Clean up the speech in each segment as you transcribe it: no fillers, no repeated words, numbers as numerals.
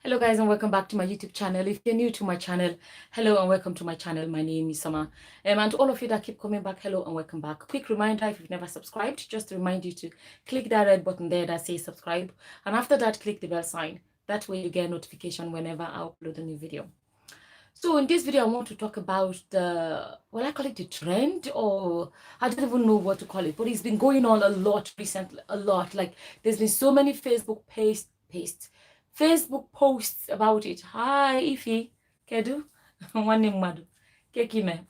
Hello guys and welcome back to my YouTube channel. If you're new to my channel, hello and welcome to my channel. My name is Summer. And to all of you that keep coming back, hello and welcome back. Quick reminder, if you've never subscribed, just to remind you to click that red button there that says subscribe. And after that, click the bell sign. That way you get a notification whenever I upload a new video. So in this video, I want to talk about I call it the trend, or I don't even know what to call it, but it's been going on a lot recently, a lot. Like there's been so many Facebook posts about it. Hi, Ify, Kedu, Nwanne mmadụ, Kekime.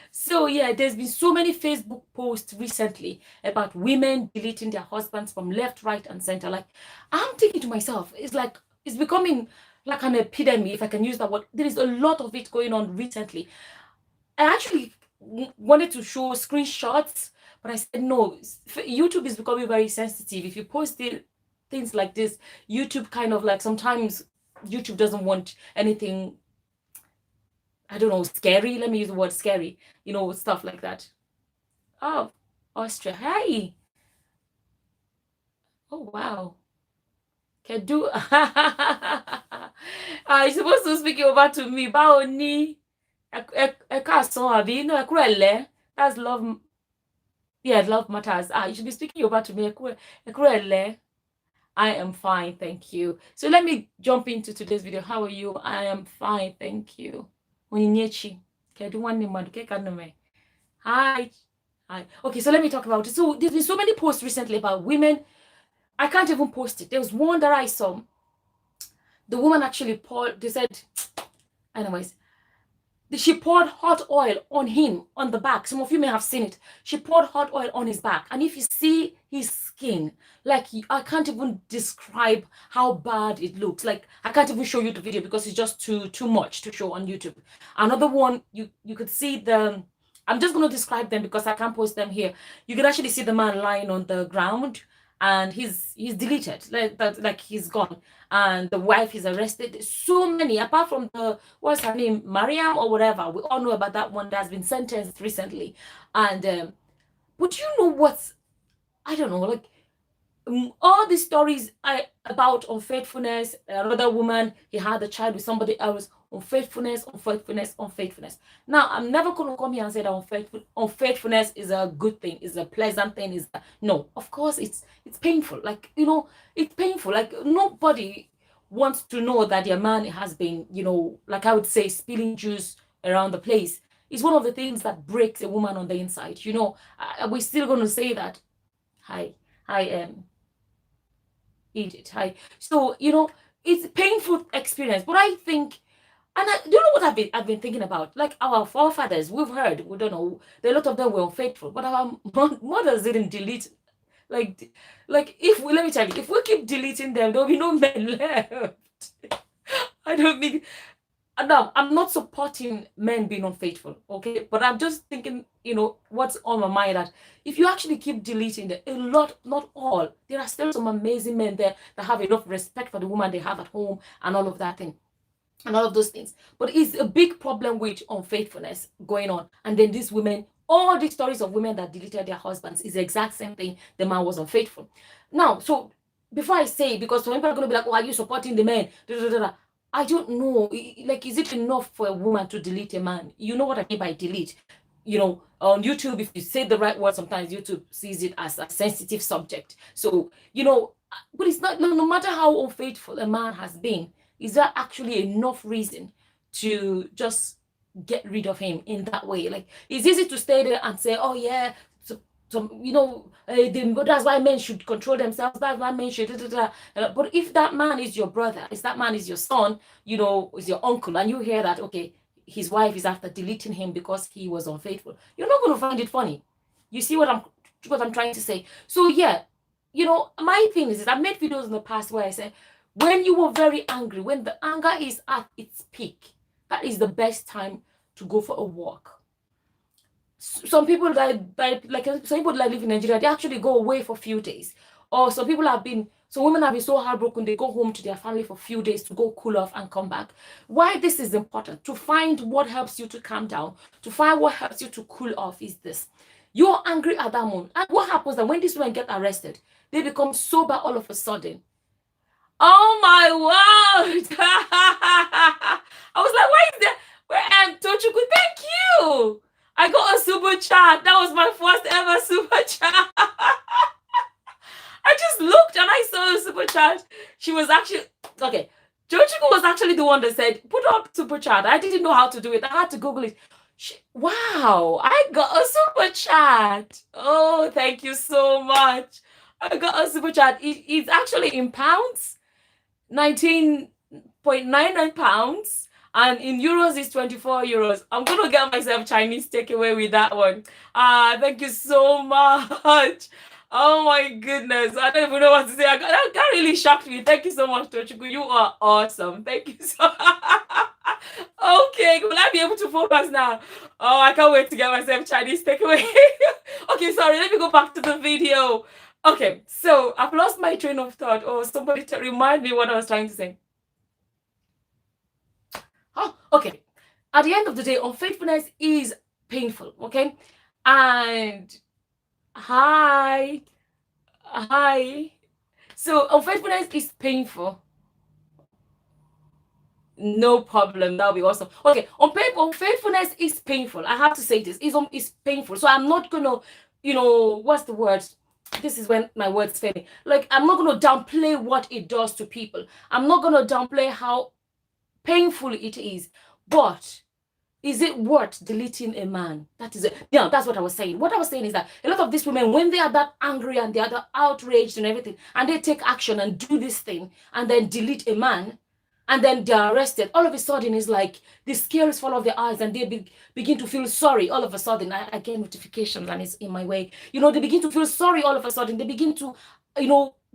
So yeah, there's been so many Facebook posts recently about women deleting their husbands from left, right, and center. Like I'm thinking to myself, it's becoming like an epidemic, if I can use that word. There is a lot of it going on recently. I actually wanted to show screenshots, but I said no. YouTube is becoming very sensitive. If you post things like this, YouTube kind of like, sometimes YouTube doesn't want anything, I don't know, scary. Let me use the word scary, stuff like that. Oh, Austria. Hi. Oh, wow. Can do. You're supposed to speak over to me. Baoni. That's love. Yeah, love matters. You should be speaking over to me. I am fine, thank you. So let me jump into today's video. How are you? I am fine, thank you. Hi. Hi. Okay, so let me talk about it. So there's been so many posts recently about women. I can't even post it. There was one that I saw. The woman actually poured, they said, anyways, she poured hot oil on him, on the back. Some of you may have seen it. She poured hot oil on his back. And if you see his skin, like, I can't even describe how bad it looks. Like, I can't even show you the video because it's just too much to show on YouTube. Another one, you could see I'm just going to describe them because I can't post them here. You can actually see the man lying on the ground and he's deleted, like he's gone, and the wife is arrested. So many, apart from what's her name, Mariam or whatever, we all know about that one that's been sentenced recently. And but you know what, I don't know, like all these stories about unfaithfulness. Another woman, he had a child with somebody else. Unfaithfulness. Now, I'm never going to come here and say that unfaithfulness is a good thing, is a pleasant thing. No, of course, it's painful. Like, it's painful. Like, nobody wants to know that their man has been, like I would say, spilling juice around the place. It's one of the things that breaks a woman on the inside. We're still going to say that. Hi, eat it. So it's a painful experience, but I think, and do you know what I've been thinking about? Like our forefathers, we've heard, we don't know, a lot of them were unfaithful, but our mothers didn't delete. Like if we, let me tell you, if we keep deleting them, there'll be no men left. I don't think. Now, I'm not supporting men being unfaithful, okay? But I'm just thinking, what's on my mind, that if you actually keep deleting them, a lot, not all, there are still some amazing men there that have enough respect for the woman they have at home and all of that thing, and all of those things. But it's a big problem with unfaithfulness going on. And then these women, all these stories of women that deleted their husbands is the exact same thing. The man was unfaithful. Now, so before I say, because some people are going to be like, oh, are you supporting the men? I don't know. Like, is it enough for a woman to delete a man? You know what I mean by delete. On YouTube, if you say the right word, sometimes YouTube sees it as a sensitive subject. So, but it's not, no matter how unfaithful a man has been, is that actually enough reason to just get rid of him in that way? Like, it's easy to stay there and say, oh yeah, that's why men should control themselves. That's why men should. But if that man is your brother, if that man is your son, is your uncle, and you hear that, okay, his wife is after deleting him because he was unfaithful, you're not going to find it funny. You see what I'm trying to say? So yeah, my thing is I've made videos in the past where I say, when you were very angry, when the anger is at its peak, that is the best time to go for a walk. Some people some people that live in Nigeria, they actually go away for a few days. Or some women have been so heartbroken, they go home to their family for a few days to go cool off and come back. Why this is important, to find what helps you to calm down, to find what helps you to cool off, is this. You're angry at that moment. And what happens that when these women get arrested, they become sober all of a sudden. Oh my word! I was like, why is there? Where am Tochuku? Thank you. I got a super chat. That was my first ever super chat. I just looked and I saw a super chat. She was actually okay. Tochuku was actually the one that said, "Put up super chat." I didn't know how to do it. I had to Google it. Wow, I got a super chat. Oh, thank you so much. I got a super chat. It's actually in pounds. 19.99 pounds, and in euros is 24 euros. I'm gonna get myself Chinese takeaway with that one. Thank you so much. Oh my goodness, I don't even know what to say. That really shocked me. Thank you so much, Tochukwu. You are awesome. Thank you so Okay, will I be able to focus now? Oh, I can't wait to get myself Chinese takeaway. Okay, sorry, let me go back to the video. Okay, so I've lost my train of thought. Oh, somebody remind me what I was trying to say. Oh, okay. At the end of the day, unfaithfulness is painful, okay? And hi. So unfaithfulness is painful. No problem. That'll be awesome. Okay, unfaithfulness is painful. I have to say this. It's painful. So I'm not gonna, what's the word? This is when my words fail me. Like, I'm not going to downplay what it does to people. I'm not going to downplay how painful it is. But is it worth deleting a man? That is it. Yeah, that's what I was saying. What I was saying is that a lot of these women, when they are that angry and they are that outraged and everything, and they take action and do this thing and then delete a man, and then they're arrested, all of a sudden it's like the scales fall off their eyes and they begin to feel sorry. All of a sudden, I get notifications and it's in my way. They begin to feel sorry all of a sudden. They begin to,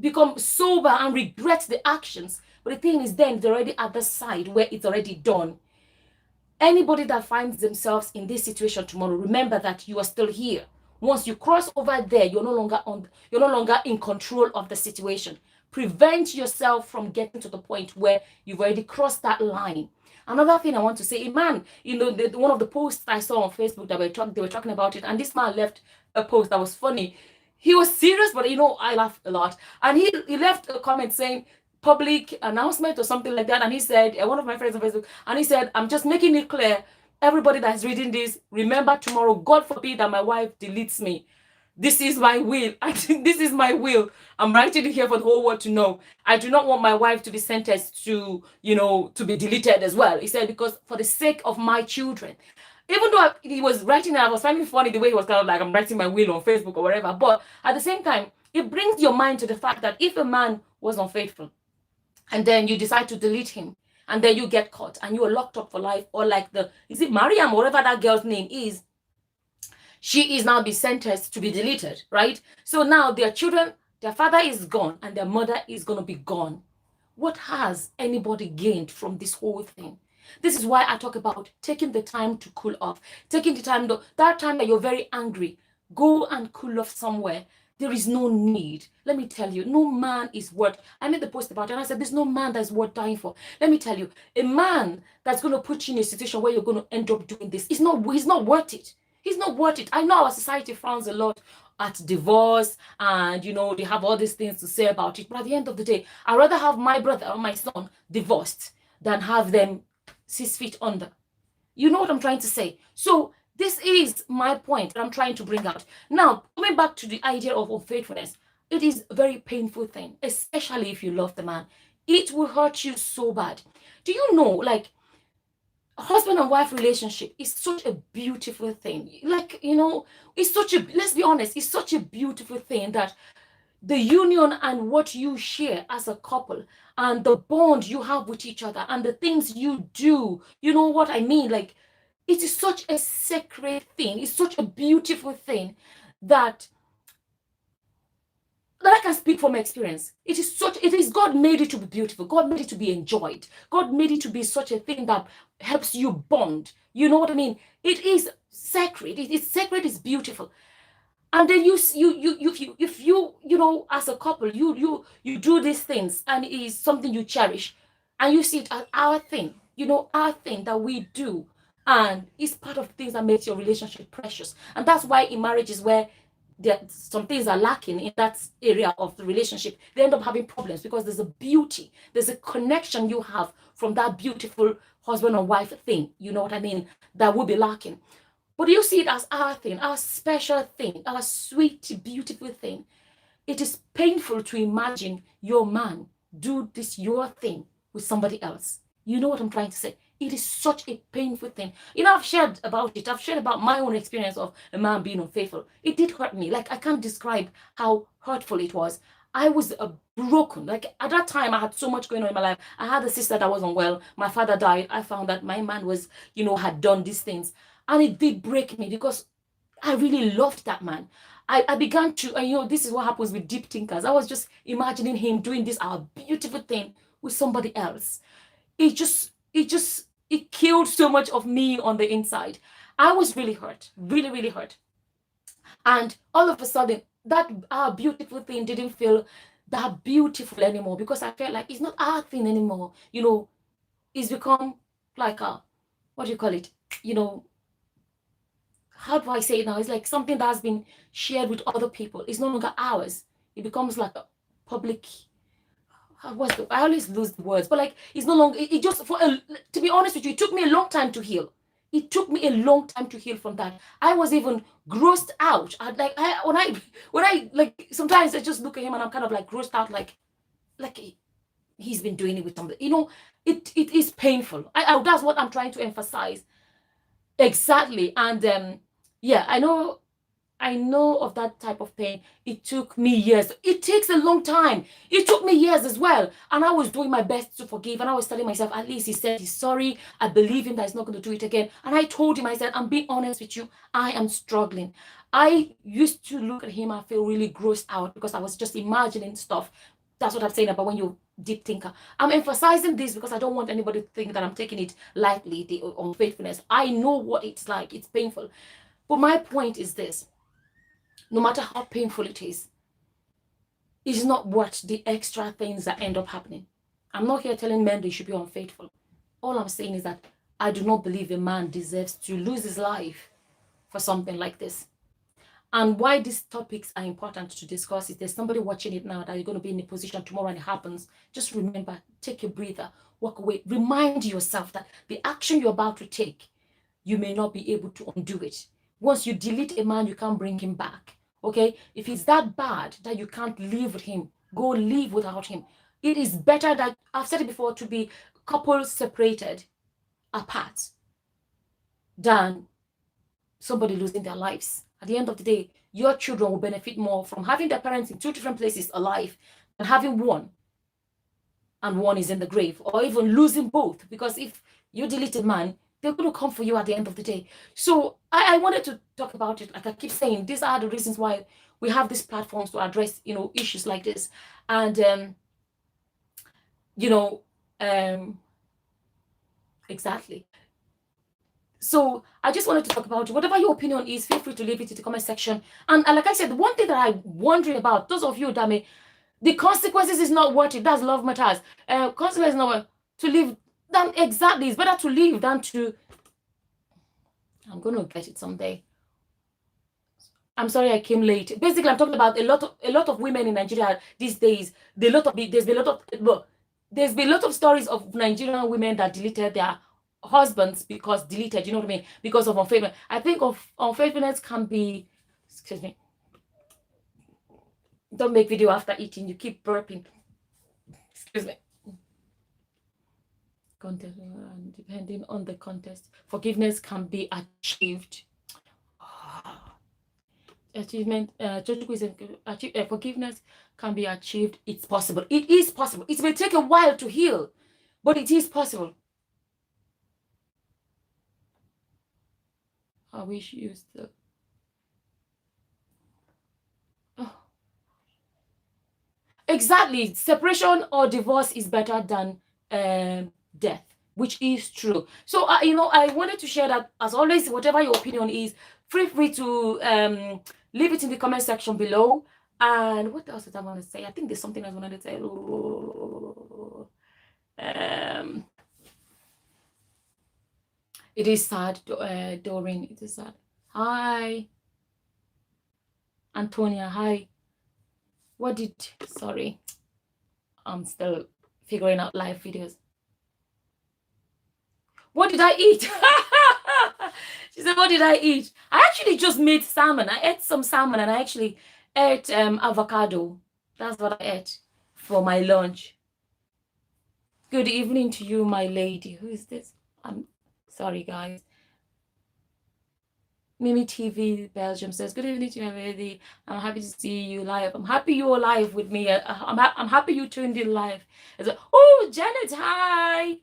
become sober and regret the actions. But the thing is, then they're already at the side where it's already done. Anybody that finds themselves in this situation tomorrow, remember that you are still here. Once you cross over there, you're no longer in control of the situation. Prevent yourself from getting to the point where you've already crossed that line. Another thing I want to say, a man, one of the posts I saw on Facebook that they were talking about it, and this man left a post that was funny. He was serious, but I laugh a lot. And he left a comment saying, public announcement or something like that, and he said, one of my friends on Facebook, and he said, I'm just making it clear, everybody that's reading this, remember tomorrow, God forbid that my wife deletes me. This is my will. This is my will. I'm writing it here for the whole world to know. I do not want my wife to be sentenced to, to be deleted as well. He said, because for the sake of my children. Even though he was writing it, I was finding funny the way he was kind of like, I'm writing my will on Facebook or whatever. But at the same time, it brings your mind to the fact that if a man was unfaithful, and then you decide to delete him, and then you get caught and you are locked up for life, or like is it Mariam, whatever that girl's name is, she is now be sentenced to be deleted, right? So now their children, their father is gone and their mother is going to be gone. What has anybody gained from this whole thing? This is why I talk about taking the time to cool off, taking the time, that time that you're very angry, go and cool off somewhere. There is no need. Let me tell you, no man is worth. I made the post about it and I said, there's no man that's worth dying for. Let me tell you, a man that's going to put you in a situation where you're going to end up doing this, he's not worth it. He's not worth it. I know our society frowns a lot at divorce and, they have all these things to say about it. But at the end of the day, I'd rather have my brother or my son divorced than have them 6 feet under. You know what I'm trying to say? So this is my point that I'm trying to bring out. Now, coming back to the idea of unfaithfulness, it is a very painful thing, especially if you love the man. It will hurt you so bad. Do you know, like, husband and wife relationship is such a beautiful thing. Like, let's be honest, it's such a beautiful thing that the union and what you share as a couple and the bond you have with each other and the things you do, you know what I mean? Like, it is such a sacred thing. It's such a beautiful thing that I can speak from experience. It is God made it to be beautiful. God made it to be enjoyed. God made it to be such a thing that helps you bond. You know what I mean? It is sacred. It is sacred. It's beautiful. And then if you as a couple, you do these things and it is something you cherish and you see it as our thing, our thing that we do. And it's part of things that makes your relationship precious. And that's why in marriages where some things are lacking in that area of the relationship, they end up having problems because there's a beauty, there's a connection you have from that beautiful husband and wife thing, you know what I mean, that will be lacking. But you see it as our thing, our special thing, our sweet, beautiful thing. It is painful to imagine your man do this your thing with somebody else. You know what I'm trying to say? It is such a painful thing. You know, I've shared about it. I've shared about my own experience of a man being unfaithful. It did hurt me. Like, I can't describe how hurtful it was. I was broken. Like, at that time, I had so much going on in my life. I had a sister that wasn't well. My father died. I found that my man was, had done these things. And it did break me because I really loved that man. I began to, this is what happens with deep thinkers. I was just imagining him doing this, our beautiful thing with somebody else. It killed so much of me on the inside. I was really hurt, really, really hurt. And all of a sudden, that our beautiful thing didn't feel that beautiful anymore because I felt like it's not our thing anymore. It's become like what do you call it? How do I say it now? It's like something that has been shared with other people. It's no longer ours. It becomes like a public. I always lose the words, but like it's no longer. It just to be honest with you, it took me a long time to heal. It took me a long time to heal from that. I was even grossed out. When I like sometimes I just look at him and I'm kind of like grossed out, like he's been doing it with somebody. It is painful. That's what I'm trying to emphasize. Exactly. And yeah, I know of that type of pain. It took me years. It takes a long time. It took me years as well. And I was doing my best to forgive. And I was telling myself, at least he said he's sorry. I believe him that he's not going to do it again. And I told him, I said, I'm being honest with you. I am struggling. I used to look at him and feel really grossed out because I was just imagining stuff. That's what I'm saying about when you're deep thinker. I'm emphasizing this because I don't want anybody to think that I'm taking it lightly, the unfaithfulness. I know what it's like. It's painful. But my point is this. No matter how painful it is not worth the extra things that end up happening. I'm not here telling men they should be unfaithful. All I'm saying is that I do not believe a man deserves to lose his life for something like this. And why these topics are important to discuss is there's somebody watching it now that you're going to be in a position tomorrow and it happens. Just remember, take a breather, walk away. Remind yourself that the action you're about to take, you may not be able to undo it. Once you delete a man, you can't bring him back. Okay? If it's that bad that you can't live with him, go live without him. It is better that, I've said it before, to be couples separated apart than somebody losing their lives. At the end of the day, your children will benefit more from having their parents in two different places alive than having one and one is in the grave, or even losing both. Because if you delete a man, they're going to come for you at the end of the day. So I wanted to talk about it. Like I keep saying, these are the reasons why we have these platforms to address, issues like this. And, exactly. So I just wanted to talk about whatever your opinion is. Feel free to leave it in the comment section. And like I said, one thing that I'm wondering about, those of you that may, the consequences is not worth it. That's love matters. Consequences is not worth to live. Then exactly, it's better to live than to. I'm gonna get it someday. I'm sorry I came late. Basically, I'm talking about a lot of women in Nigeria these days. There's been a lot of stories of Nigerian women that deleted their husbands because deleted, you know what I mean? Because of unfaithfulness. I think of unfaithfulness can be, excuse me. Don't make video after eating. You keep burping. Excuse me. Context, depending on the context, forgiveness can be achieved. Forgiveness can be achieved. It's possible. It is possible. It may take a while to heal, but it is possible. I wish you still. Oh. Exactly. Separation or divorce is better than death, which is true. So, I wanted to share that. As always, whatever your opinion is, feel free to leave it in the comment section below. And what else did I want to say? I think there's something else I wanted to say. It is sad, Doreen. It is sad. Hi. Antonia, hi. Sorry, I'm still figuring out live videos. What did I eat? She said, what did I eat? I actually just made salmon. I ate some salmon and I actually ate avocado. That's what I ate for my lunch. Good evening to you, my lady. Who is this? I'm sorry, guys. Mimi TV Belgium says, good evening to you, my lady. I'm happy to see you live. I'm happy you're live with me. I'm happy you tuned in live. Oh, Janet, hi.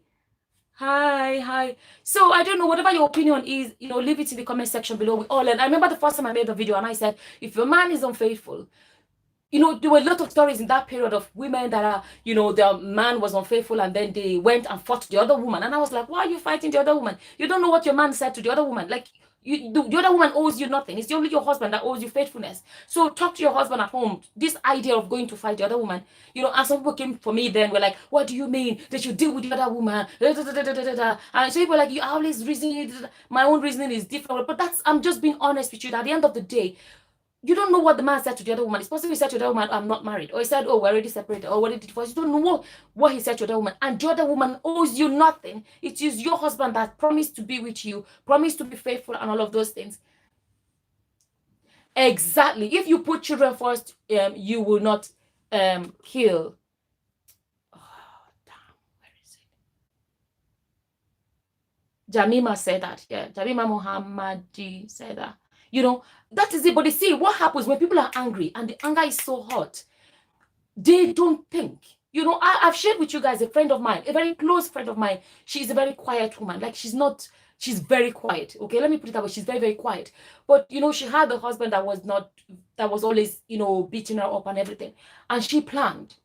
Hi. So I don't know, whatever your opinion is, leave it in the comment section below. We all learn. I remember the first time I made the video and I said, if your man is unfaithful, there were a lot of stories in that period of women that are, their man was unfaithful and then they went and fought the other woman. And I was like, why are you fighting the other woman? You don't know what your man said to the other woman. Like, the other woman owes you nothing. It's only your husband that owes you faithfulness. So talk to your husband at home. This idea of going to fight the other woman, and some people came for me then were like, what do you mean? They should deal with the other woman. And so people were like, you always reason. My own reasoning is different. But I'm just being honest with you. At the end of the day, you don't know what the man said to the other woman. It's possible he said to the other woman, I'm not married. Or he said, oh, we're already separated. Or what he did for us. You don't know what he said to the other woman. And the other woman owes you nothing. It is your husband that promised to be with you, promised to be faithful and all of those things. Exactly. If you put children first, you will not kill. Oh, damn. Where is it? Jamima said that. Yeah, Jamima Muhammadi said that. That is it. But you see, what happens when people are angry and the anger is so hot, they don't think. I've shared with you guys a friend of mine, a very close friend of mine. She's a very quiet woman. Like, she's very quiet. Okay, let me put it that way. She's very, very quiet. But, she had a husband that was always, beating her up and everything. And she planned.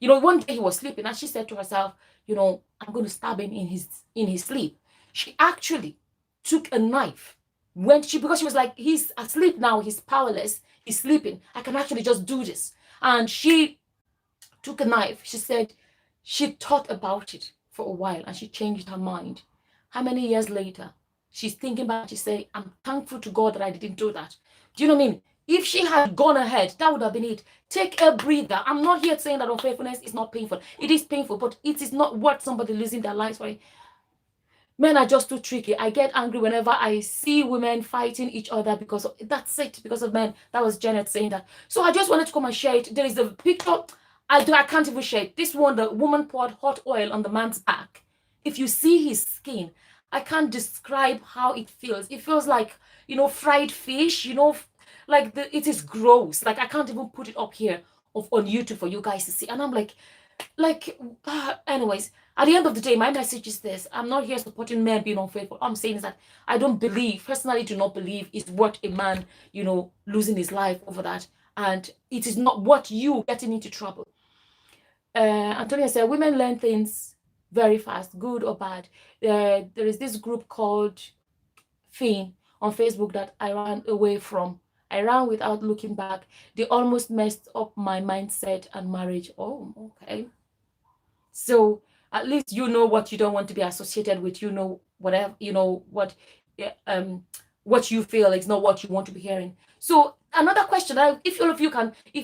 One day he was sleeping and she said to herself, I'm going to stab him in his sleep. She actually took a knife because she was like, he's asleep now, he's powerless, he's sleeping, I can actually just do this. And she took a knife. She said she thought about it for a while and she changed her mind. How many years later, she's thinking back, she said, I'm thankful to God that I didn't do that. Do you know what I mean? If she had gone ahead, that would have been it. Take a breather. I'm not here saying that unfaithfulness is not painful. It is painful, but it is not worth somebody losing their lives for it. Men are just too tricky. I get angry whenever I see women fighting each other because of men. That was Janet saying that. So I just wanted to come and share it. There is a picture. I can't even share it. This one, the woman poured hot oil on the man's back. If you see his skin, I can't describe how it feels. It feels like, fried fish, like it is gross. Like, I can't even put it up here on YouTube for you guys to see. And I'm like, anyways, at the end of the day, my message is this. I'm not here supporting men being unfaithful. All I'm saying is that I don't personally do not believe it's worth a man, losing his life over that. And it is not worth you getting into trouble. Antonia said, women learn things very fast, good or bad. There is this group called Finn on Facebook that I ran away from. I ran without looking back. They almost messed up my mindset and marriage. Oh, okay. So at least you know what you don't want to be associated with. Whatever, what you feel is not what you want to be hearing. So another question, if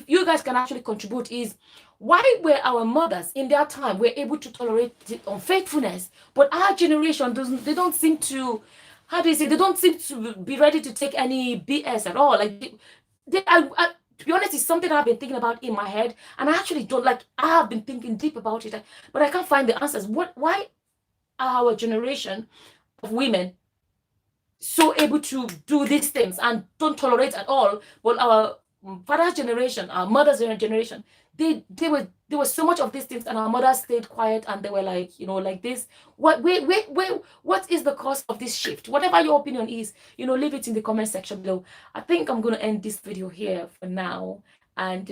you guys can actually contribute, is why were our mothers in their time were able to tolerate unfaithfulness, but our generation they don't seem to, how do you say, they don't seem to be ready to take any BS at all. Like, to be honest, it's something I've been thinking about in my head, and I actually don't like. I have been thinking deep about it, but I can't find the answers. Why are our generation of women so able to do these things and don't tolerate at all? But our father's generation, our mother's generation, they were so much of these things, and our mothers stayed quiet, and they were like, like this. What is the cause of this shift? Whatever your opinion is, leave it in the comment section below. I think I'm going to end this video here for now, and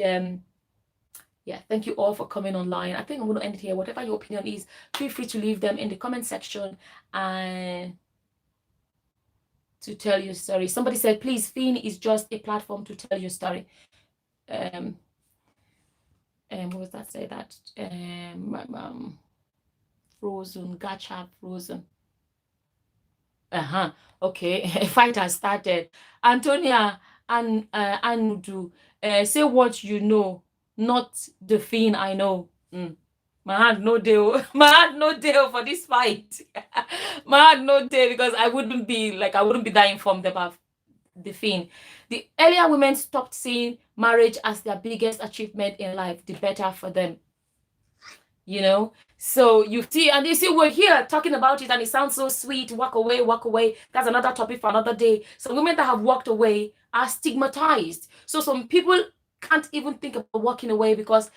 yeah, thank you all for coming online. I think I'm going to end it here. Whatever your opinion is, feel free to leave them in the comment section and to tell your story. Somebody said, please, Finn is just a platform to tell your story. What was that? Say that. Frozen, gacha, frozen. Okay, a fight has started. Antonia, and do say what you know, not the thing I know. My hand no deal. My hand no deal for this fight. My hand no deal, because I wouldn't be that informed about the thing. The earlier women stopped seeing marriage as their biggest achievement in life, the better for them. You know, so you see we're here talking about it and it sounds so sweet. Walk away, walk away. That's another topic for another day. So women that have walked away are stigmatized. So some people can't even think about walking away because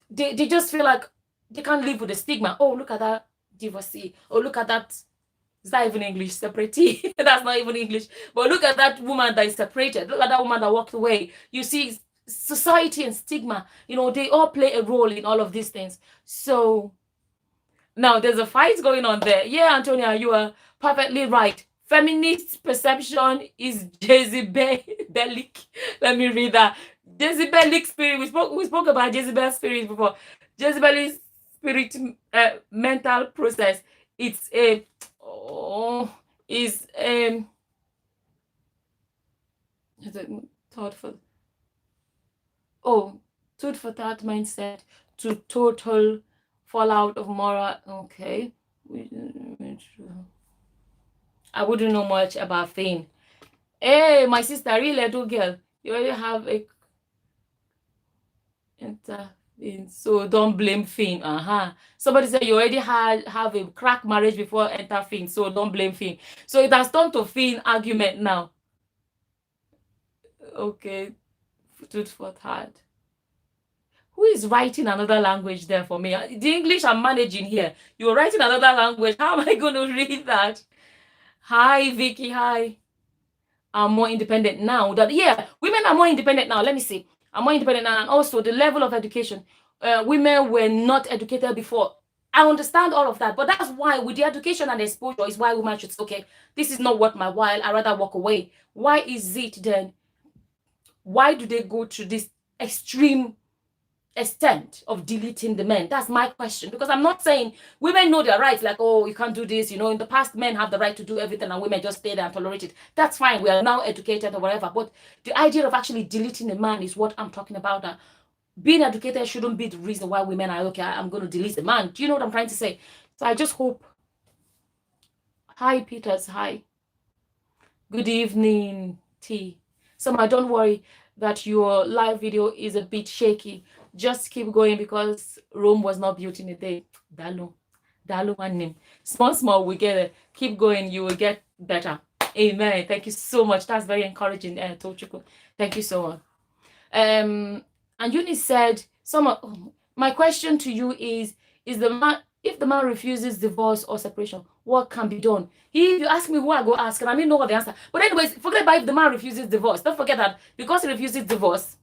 they just feel like they can't live with the stigma. Oh, look at that divorcee. Oh, look at that. It's not even English, separatee. That's not even English. But look at that woman that is separated. Look at that woman that walked away. You see, society and stigma, you know, they all play a role in all of these things. So now there's a fight going on there. Yeah, Antonia, you are perfectly right. Feminist perception is Jezebelic. Let me read that. Jezebelic spirit. We spoke about Jezebel spirit before. Jezebelic spirit mental process. It's a thought for thought for that mindset to total fallout of moral. Okay, I wouldn't know much about Fane. Hey, my sister, really little girl, you already have a so don't blame Fane. Somebody said you already have a crack marriage before enter Fane, so don't blame Fane. So it has turned to Fane argument now. Okay, tooth for tat. Who is writing another language there for me? The English I'm managing here. You're writing another language. How am I going to read that? Hi, Vicky. Hi. I'm more independent now. Women are more independent now. Let me see. I'm more independent now. And also the level of education. Women were not educated before. I understand all of that. But that's why with the education and exposure is why women should say, okay, this is not worth my while. I'd rather walk away. Why is it then? Why do they go to this extreme extent of deleting the men? That's my question, because I'm not saying women know their rights, like, oh, you can't do this, you know, in the past men have the right to do everything and women just stay there and tolerate it. That's fine, we are now educated or whatever, but the idea of actually deleting a man is what I'm talking about. That being educated shouldn't be the reason why women are okay, I'm going to delete a man. Do you know what I'm trying to say? So I just hope. Hi Peters. Hi, good evening T. Summer, don't worry that your live video is a bit shaky. Just keep going, because Rome was not built in a day. Dalu one name. Small, we get it. Keep going, you will get better. Amen. Thank you so much. That's very encouraging, Tochiko. Thank you so much. And Eunice said, my question to you is the man, if the man refuses divorce or separation, what can be done? If you ask me who I go ask, and I didn't know what the answer. But anyways, forget about if the man refuses divorce. Don't forget that because he refuses divorce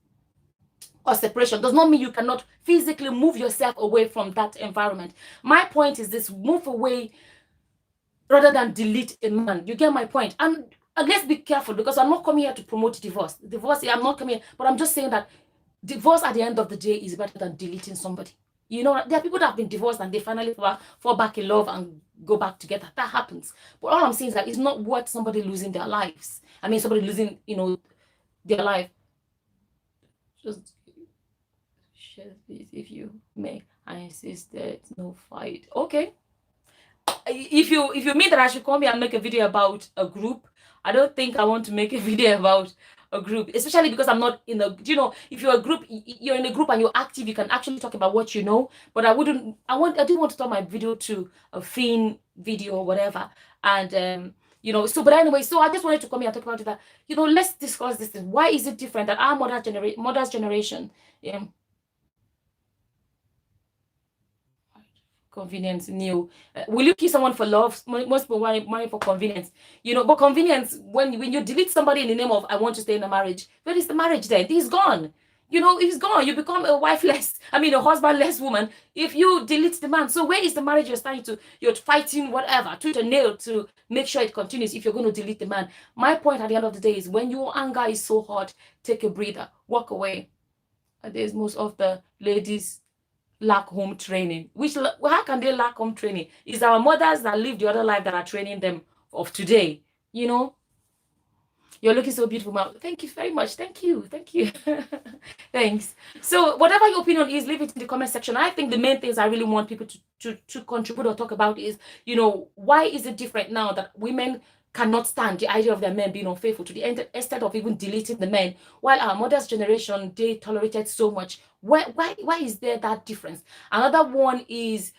or separation does not mean you cannot physically move yourself away from that environment. My point is this: move away rather than delete a man. You get my point? And let's be careful, because I'm not coming here to promote divorce. I'm not coming here, but I'm just saying that divorce at the end of the day is better than deleting somebody. You know, there are people that have been divorced and they finally fall back in love and go back together. That happens. But all I'm saying is that it's not worth somebody losing their lives. I mean, somebody losing, you know, their life. Just share this if you may. I insist that no fight. Okay. If you mean that I should come here and make a video about a group, I don't think I want to make a video about a group, especially because I'm not in a, you know, if you're a group, you're in a group and you're active, you can actually talk about what you know. But I didn't want to turn my video to a theme video or whatever. And you know, so but anyway, so I just wanted to come here and talk about it, that, you know, let's discuss this thing. Why is it different that our mother's generation, convenience new, will you kill someone for love? Most people want money for convenience, you know. But convenience, when you delete somebody in the name of I want to stay in a marriage, where is the marriage then? He's gone. You know, he's gone. You become a wifeless, I mean a husbandless woman if you delete the man. So where is the marriage you're starting to, you're fighting whatever tooth and nail to make sure it continues if you're going to delete the man? My point at the end of the day is, when your anger is so hot, take a breather, walk away. There's most of the ladies lack home training. How can they lack home training? It's our mothers that live the other life that are training them of today, you know. You're looking so beautiful, ma'am. Thank you very much. Thank you. Thank you. Thanks. So whatever your opinion is, leave it in the comment section. I think the main things I really want people to contribute or talk about is, why is it different now that women cannot stand the idea of their men being unfaithful to the extent of even deleting the men, while our mother's generation, they tolerated so much. Why is there that difference? Another one is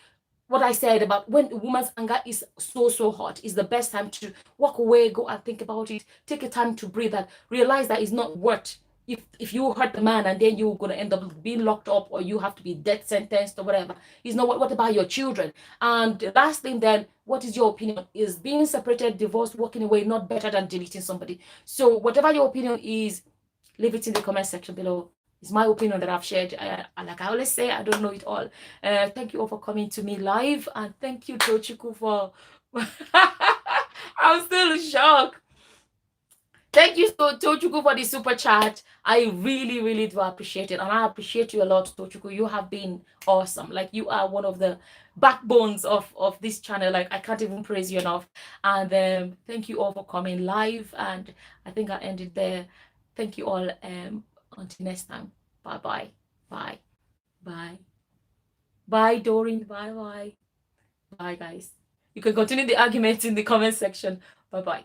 what I said about when a woman's anger is so hot, is the best time to walk away, go and think about it, take a time to breathe, and realize that it's not worth. If you hurt the man and then you're gonna end up being locked up, or you have to be death sentenced or whatever, it's not what about your children? And the last thing then, what is your opinion? Is being separated, divorced, walking away not better than deleting somebody? So whatever your opinion is, leave it in the comment section below. It's my opinion that I've shared. Like I always say, I don't know it all. Thank you all for coming to me live, and thank you, Tochukwu, for. I'm still in shock. Thank you, Tochukwu, for the super chat. I really, really do appreciate it, and I appreciate you a lot, Tochukwu. You have been awesome. Like, you are one of the backbones of this channel. Like, I can't even praise you enough. And thank you all for coming live. And I think I ended there. Thank you all. Until next time. Bye. Bye, Doreen. Bye. Bye, guys. You can continue the argument in the comment section. Bye.